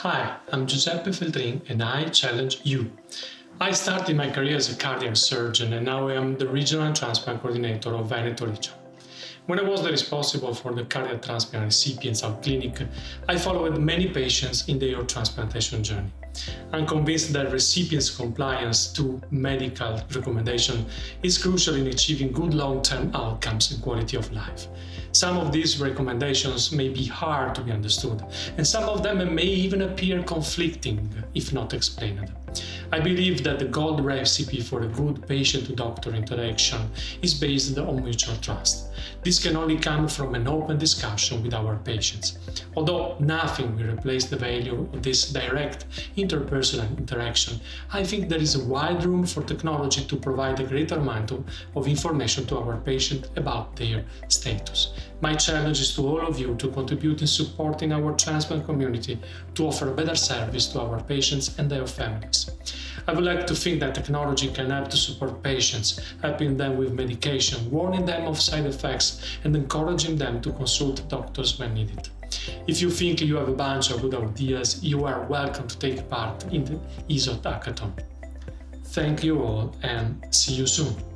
Hi, I'm Giuseppe Feltrin and I challenge you. I started my career as a cardiac surgeon and now I am the regional transplant coordinator of Veneto region. When I was the responsible for the cardiac transplant recipients of clinic, I followed many patients in their transplantation journey. I'm convinced that recipients' compliance to medical recommendation is crucial in achieving good long-term outcomes and quality of life. Some of these recommendations may be hard to be understood, and some of them may even appear conflicting if not explained. I believe that the gold recipe for a good patient-to-doctor interaction is based on mutual trust. This can only come from an open discussion with our patients. Although nothing will replace the value of this direct interpersonal interaction, I think there is a wide room for technology to provide a greater amount of information to our patients about their status. My challenge is to all of you to contribute in supporting our transplant community to offer a better service to our patients and their families. I would like to think that technology can help to support patients, helping them with medication, warning them of side effects, and encouraging them to consult doctors when needed. If you think you have a bunch of good ideas, you are welcome to take part in the ESOT Hackathon. Thank you all and see you soon.